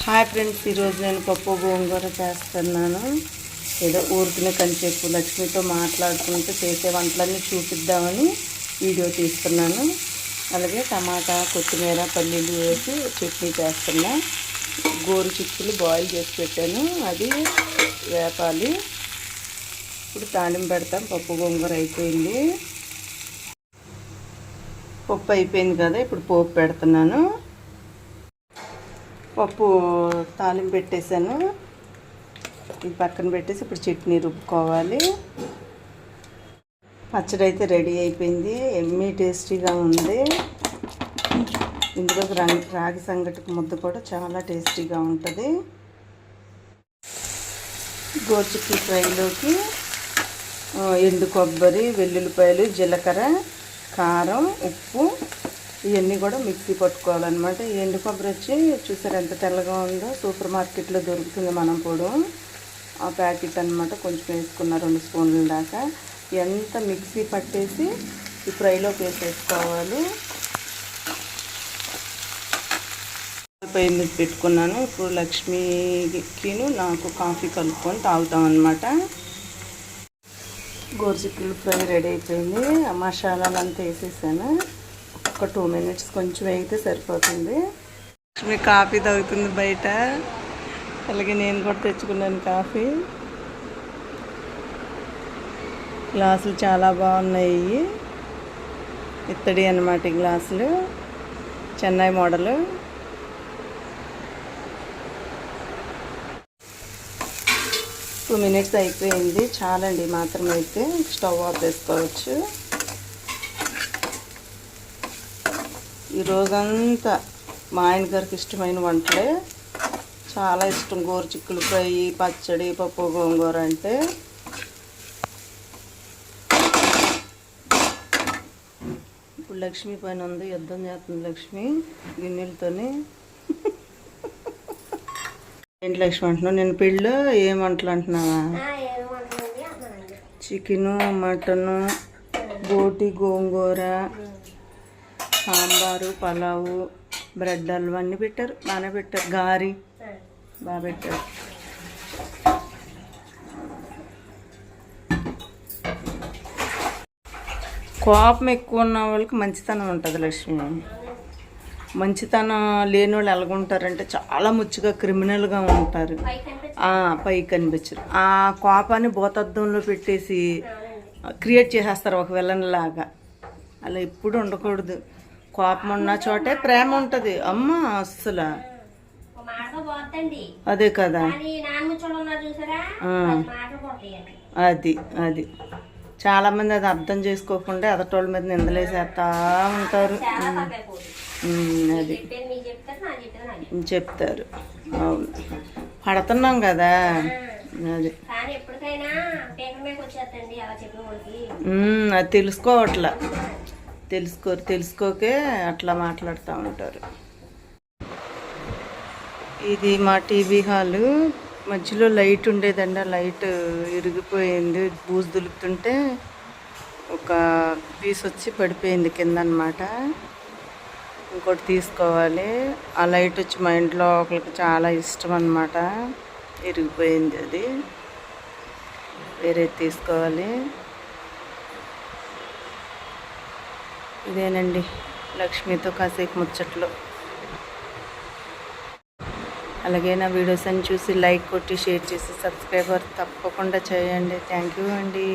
Hi friends, ఈరోజు నేను పప్పు గోంగూర చేస్తున్నాను. ఏదో ఊరికినే కంచేపు లక్ష్మితో మాట్లాడుకుంటూ చేసే వంటలన్నీ చూపిద్దామని వీడియో తీస్తున్నాను. అలాగే టమాటా, కొత్తిమీర, పల్లీలు వేసి చట్నీ చేస్తున్నా. గోరు చిక్కులు బాయిల్ చేసి పెట్టాను, అది వేపాలి. ఇప్పుడు తాలింపు పెడతాం. పప్పు గోంగూర అయిపోయింది, పప్పు అయిపోయింది కదా. ఇప్పుడు పోపు పెడుతున్నాను. పప్పు తాలింపు పెట్టేశాను, ఇది పక్కన పెట్టేసి ఇప్పుడు చట్నీ రుబ్బుకోవాలి. పచ్చడి అయితే రెడీ అయిపోయింది, ఎమ్మీ టేస్టీగా ఉంది. ఇందులో రాగి సంగటికి ముద్ద కూడా చాలా టేస్టీగా ఉంటుంది. గోరుచిక్కుడు ఫ్రైలోకి ఎండు కొబ్బరి, వెల్లుల్లిపాయలు, జీలకర్ర, కారం, ఉప్పు ఇవన్నీ కూడా మిక్సీ పట్టుకోవాలన్నమాట. ఎండు కొబ్బరి వచ్చి చూసారు ఎంత తెల్లగా ఉందో, సూపర్ మార్కెట్లో దొరుకుతుంది మనం పొడు, ఆ ప్యాకెట్ అనమాట. కొంచెం వేసుకున్న 2 స్పూన్ల దాకా. ఎంత మిక్సీ పట్టేసి ఈ ఫ్రైలోకి వేసేసుకోవాలి. పైన పెట్టుకున్నాను. ఇప్పుడు లక్ష్మికిను నాకు కాఫీ కలుపుకొని తాగుతాం అన్నమాట. గోరుచిక్కుడు ఫ్రై రెడీ అయిపోయింది. ఆ మసాలాలంతా వేసేసాను. ఒక 2 మినిట్స్ కొంచెం వేగితే సరిపోతుంది. లక్ష్మి కాఫీ తాగుతుంది బయట, అలాగే నేను కూడా తెచ్చుకున్నాను కాఫీ. గ్లాసులు చాలా బాగున్నాయి, ఇత్తడి అన్నమాట ఈ గ్లాసులు, చెన్నై మోడలు. టూ మినిట్స్ అయిపోయింది, చాలండి మాత్రం. అయితే స్టవ్ ఆఫ్ చేసుకోవచ్చు. ఈ రోజంతా మా ఆయన గారికి ఇష్టమైన వంటలే, చాలా ఇష్టం. గోరుచిక్కుడు ఫ్రై, పచ్చడి, పప్పు గోంగూర అంటే. ఇప్పుడు లక్ష్మి పైన ఉంది, యుద్ధం చేస్తుంది లక్ష్మి గిన్నెలతోని. ఏంటి లక్ష్మి అంటున్నావు? నేను పెళ్ళి ఏం వంటలు అంటున్నావా? చికెను, మటను, బోటి, గోంగూర, సాంబారు, పలావు, బ్రెడ్ హల్వా అన్నీ పెట్టారు, బాగానే పెట్టారు. గారి బాగా పెట్టారు. కోపం ఎక్కువ ఉన్న వాళ్ళకి మంచితనం ఉంటుంది లక్ష్మి. మంచితనం లేని వాళ్ళు ఎలాగుంటారంటే చాలా ముచ్చుగా క్రిమినల్గా ఉంటారు. పైకి కనిపించరు. ఆ కోపాన్ని భూతద్దంలో పెట్టేసి క్రియేట్ చేసేస్తారు ఒక విలన్ లాగా. అలా ఎప్పుడు ఉండకూడదు. కోపం ఉన్న చోటే ప్రేమ ఉంటుంది. అమ్మ అస్సలు అదే కదా, అది అది చాలామంది అది అర్థం చేసుకోకుండా ఎదటోళ్ళ మీద నిందలేసేస్తా ఉంటారు. అది చెప్తారు. అవును, పడుతున్నాం కదా. అది అది తెలుసుకోవట్లా, తెలుసుకోకే అట్లా మాట్లాడుతూ ఉంటారు. ఇది మా టీవీ హాలు. మధ్యలో లైట్ ఉండేదండి, ఆ లైట్ ఇరిగిపోయింది. బూజు దులుపుతుంటే ఒక పీస్ వచ్చి పడిపోయింది కింద అన్నమాట. ఇంకోటి తీసుకోవాలి. ఆ లైట్ వచ్చి మా ఇంట్లో ఒకరికి చాలా ఇష్టం అన్నమాట. ఇరిగిపోయింది, అది వేరే తీసుకోవాలి. ఇదేనండి లక్ష్మితో కాసేపు ముచ్చట్లు. అలాగే నా వీడియోస్ అన్ని చూసి లైక్ కొట్టి, షేర్ చేసి, సబ్స్క్రైబర్ తప్పకుండా చేయండి. థ్యాంక్ యూ అండి.